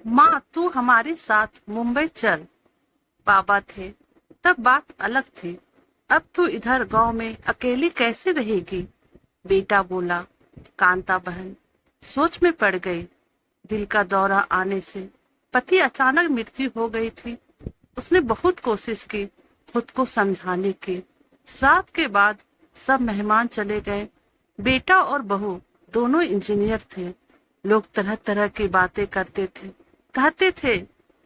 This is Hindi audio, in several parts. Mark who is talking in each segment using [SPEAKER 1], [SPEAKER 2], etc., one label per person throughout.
[SPEAKER 1] माँ तू हमारे साथ मुंबई चल। बाबा थे तब बात अलग थी, अब तू इधर गांव में अकेली कैसे रहेगी। बेटा बोला। कांता बहन सोच में पड़ गई। दिल का दौरा आने से पति अचानक मृत्यु हो गई थी। उसने बहुत कोशिश की खुद को समझाने की। श्राद्ध के बाद सब मेहमान चले गए। बेटा और बहू दोनों इंजीनियर थे। लोग तरह तरह की बातें करते थे। कहते थे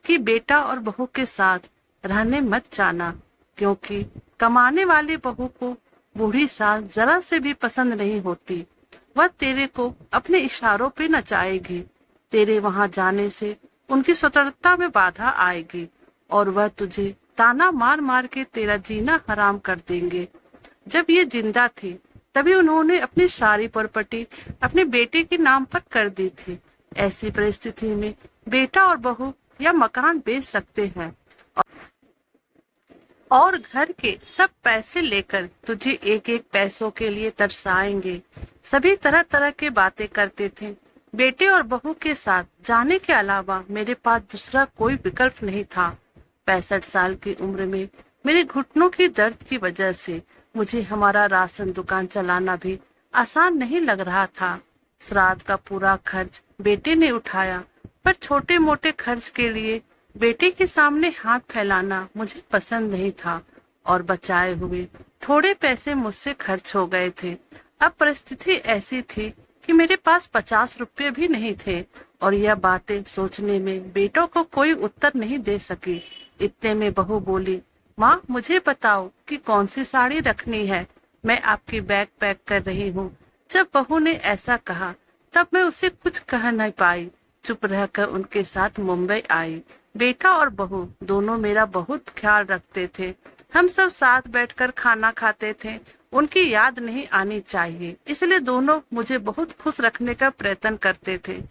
[SPEAKER 1] कि बेटा और बहू के साथ रहने मत जाना, क्योंकि कमाने वाली बहू को बूढ़ी सास जरा से भी पसंद नहीं होती। वह तेरे को अपने इशारों पे नचाएगी। तेरे वहां जाने से उनकी स्वतंत्रता में बाधा आएगी और वह तुझे ताना मार मार के तेरा जीना हराम कर देंगे। जब ये जिंदा थी तभी उन्होंने अपनी सारी प्रॉपर्टी अपने बेटे के नाम पर कर दी थी। ऐसी परिस्थिति में बेटा और बहू या मकान बेच सकते हैं और घर के सब पैसे लेकर तुझे एक एक पैसों के लिए तरसाएंगे। सभी तरह तरह की बातें करते थे। बेटे और बहू के साथ जाने के अलावा मेरे पास दूसरा कोई विकल्प नहीं था। 65 साल की उम्र में मेरे घुटनों की दर्द की वजह से मुझे हमारा राशन दुकान चलाना भी आसान नहीं लग रहा था। श्राद्ध का पूरा खर्च बेटे ने उठाया, पर छोटे मोटे खर्च के लिए बेटे के सामने हाथ फैलाना मुझे पसंद नहीं था और बचाए हुए थोड़े पैसे मुझसे खर्च हो गए थे। अब परिस्थिति ऐसी थी कि मेरे पास 50 रुपये भी नहीं थे और यह बातें सोचने में बेटों को कोई उत्तर नहीं दे सकी। इतने में बहू बोली, माँ मुझे बताओ कि कौन सी साड़ी रखनी है, मैं आपकी बैग पैक कर रही हूँ। जब बहू ने ऐसा कहा तब मैं उसे कुछ कह नहीं पाई। चुप रहकर उनके साथ मुंबई आई। बेटा और बहू दोनों मेरा बहुत ख्याल रखते थे। हम सब साथ बैठकर खाना खाते थे। उनकी याद नहीं आनी चाहिए, इसलिए दोनों मुझे बहुत खुश रखने का प्रयत्न करते थे।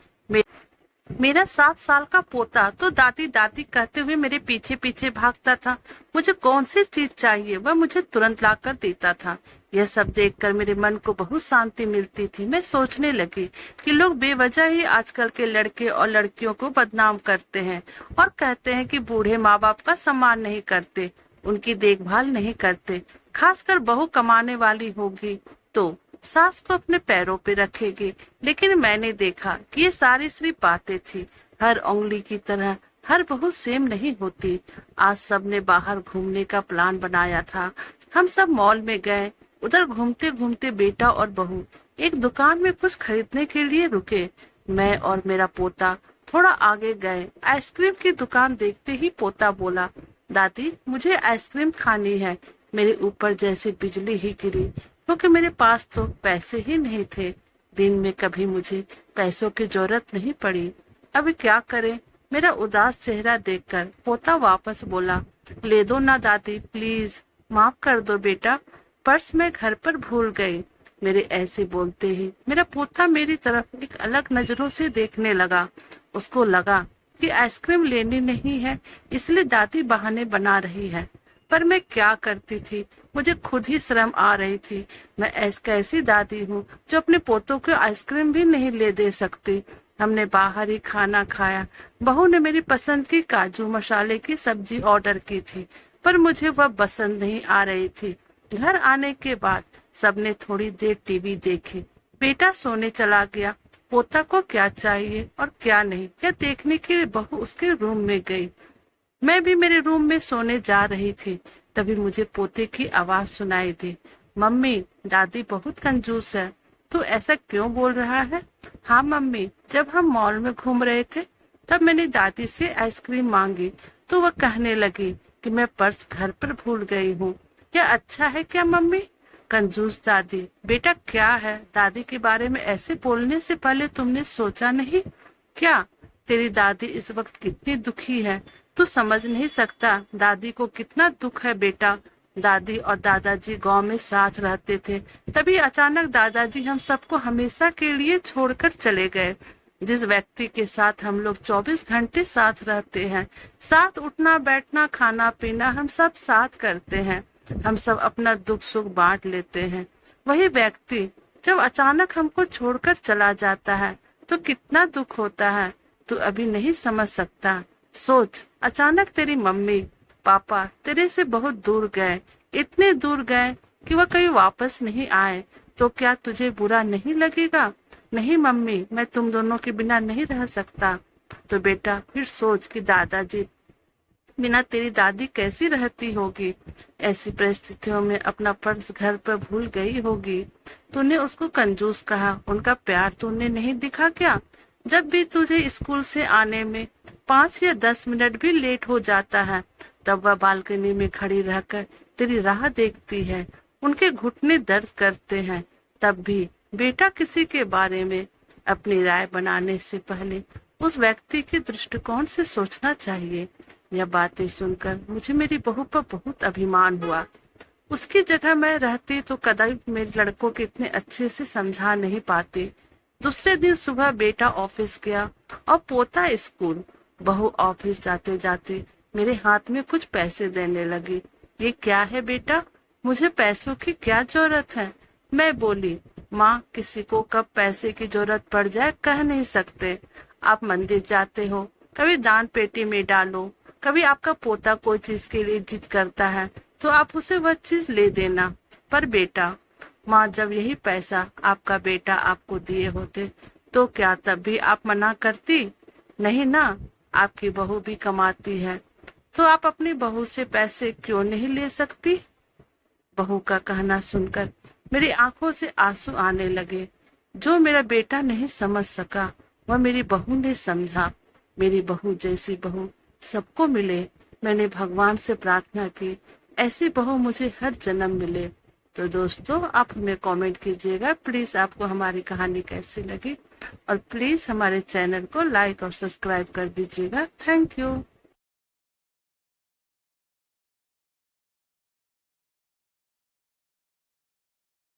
[SPEAKER 1] मेरा 7 साल का पोता तो दादी दादी कहते हुए मेरे पीछे पीछे भागता था। मुझे कौन सी चीज चाहिए वह मुझे तुरंत लाकर देता था। यह सब देखकर मेरे मन को बहुत शांति मिलती थी। मैं सोचने लगी कि लोग बेवजह ही आजकल के लड़के और लड़कियों को बदनाम करते हैं और कहते हैं कि बूढ़े माँ बाप का सम्मान नहीं करते, उनकी देखभाल नहीं करते। खासकर बहू कमाने वाली होगी तो सास को अपने पैरों पे रखेगी। लेकिन मैंने देखा कि ये सारी सिर्फ बातें थी। हर उंगली की तरह हर बहू सेम नहीं होती। आज सबने बाहर घूमने का प्लान बनाया था। हम सब मॉल में गए। उधर घूमते घूमते बेटा और बहू एक दुकान में कुछ खरीदने के लिए रुके। मैं और मेरा पोता थोड़ा आगे गए। आइसक्रीम की दुकान देखते ही पोता बोला, दादी मुझे आइसक्रीम खानी है। मेरे ऊपर जैसे बिजली ही गिरी, क्योंकि मेरे पास तो पैसे ही नहीं थे। दिन में कभी मुझे पैसों की जरूरत नहीं पड़ी। अब क्या करें। मेरा उदास चेहरा देखकर पोता वापस बोला, ले दो ना दादी प्लीज, माफ कर दो बेटा, पर्स मैं घर पर भूल गई। मेरे ऐसे बोलते ही मेरा पोता मेरी तरफ एक अलग नजरों से देखने लगा। उसको लगा कि आइसक्रीम लेनी नहीं है, इसलिए दादी बहाने बना रही है। पर मैं क्या करती थी, मुझे खुद ही शर्म आ रही थी। मैं कैसी दादी हूँ जो अपने पोतों को आइसक्रीम भी नहीं ले दे सकती। हमने बाहर ही खाना खाया। बहू ने मेरी पसंद की काजू मसाले की सब्जी ऑर्डर की थी, पर मुझे वह पसंद नहीं आ रही थी। घर आने के बाद सबने थोड़ी देर टीवी देखी। बेटा सोने चला गया। पोता को क्या चाहिए और क्या नहीं, यह देखने के लिए बहू उसके रूम में गई। मैं भी मेरे रूम में सोने जा रही थी, तभी मुझे पोते की आवाज सुनाई दी, मम्मी दादी बहुत कंजूस है। तू ऐसा क्यों बोल रहा है। हाँ मम्मी, जब हम मॉल में घूम रहे थे तब मैंने दादी से आइसक्रीम मांगी तो वह कहने लगी कि मैं पर्स घर पर भूल गई हूँ। यह अच्छा है क्या मम्मी। कंजूस दादी। बेटा क्या है, दादी के बारे में ऐसे बोलने से पहले तुमने सोचा नहीं क्या। तेरी दादी इस वक्त कितनी दुखी है, तू समझ नहीं सकता दादी को कितना दुख है बेटा। दादी और दादाजी गांव में साथ रहते थे, तभी अचानक दादाजी हम सबको हमेशा के लिए छोड़कर चले गए। जिस व्यक्ति के साथ हम लोग 24 घंटे साथ रहते हैं, साथ उठना बैठना खाना पीना हम सब साथ करते हैं, हम सब अपना दुख सुख बांट लेते हैं, वही व्यक्ति जब अचानक हमको छोड़कर चला जाता है तो कितना दुख होता है। तू अभी नहीं समझ सकता। सोच, अचानक तेरी मम्मी पापा तेरे से बहुत दूर गए, इतने दूर गए कि वह कभी वापस नहीं आए, तो क्या तुझे बुरा नहीं लगेगा? नहीं मम्मी, मैं तुम दोनों के बिना नहीं रह सकता। तो बेटा फिर सोच कि दादाजी बिना तेरी दादी कैसी रहती होगी। ऐसी परिस्थितियों में अपना पर्स घर पर भूल गई होगी। तूने उसको कंजूस कहा, उनका प्यार तूने नहीं दिखा क्या? जब भी तुझे स्कूल से आने में 5 या 10 मिनट भी लेट हो जाता है, तब वह बालकनी में खड़ी रहकर तेरी राह देखती है। उनके घुटने दर्द करते हैं। तब भी बेटा किसी के बारे में अपनी राय बनाने से पहले उस व्यक्ति के दृष्टिकोण से सोचना चाहिए। यह बातें सुनकर मुझे मेरी बहू पर बहुत अभिमान हुआ। उसकी जगह मैं रहती तो कदापि मेरे लड़कों को इतने अच्छे से समझा नहीं पाती। दूसरे दिन सुबह बेटा ऑफिस गया और पोता स्कूल। बहू ऑफिस जाते जाते मेरे हाथ में कुछ पैसे देने लगी। ये क्या है बेटा? मुझे पैसों की क्या जरूरत है? मैं बोली, माँ, किसी को कब पैसे की जरूरत पड़ जाए कह नहीं सकते। आप मंदिर जाते हो, कभी दान पेटी में डालो, कभी आपका पोता कोई चीज के लिए जिद करता है तो आप उसे वह चीज ले देना। पर बेटा, माँ, जब यही पैसा आपका बेटा आपको दिए होते तो क्या तब भी आप मना करती? नहीं ना, आपकी बहू भी कमाती है, तो आप अपनी बहू से पैसे क्यों नहीं ले सकती? बहू का कहना सुनकर मेरी आंखों से आंसू आने लगे। जो मेरा बेटा नहीं समझ सका वह मेरी बहू ने समझा। मेरी बहू जैसी बहू सबको मिले। मैंने भगवान से प्रार्थना की ऐसी बहू मुझे हर जन्म मिले। तो दोस्तों, आप हमें कमेंट कीजिएगा प्लीज आपको हमारी कहानी कैसी लगी, और प्लीज हमारे चैनल को लाइक और सब्सक्राइब कर दीजिएगा। Thank you.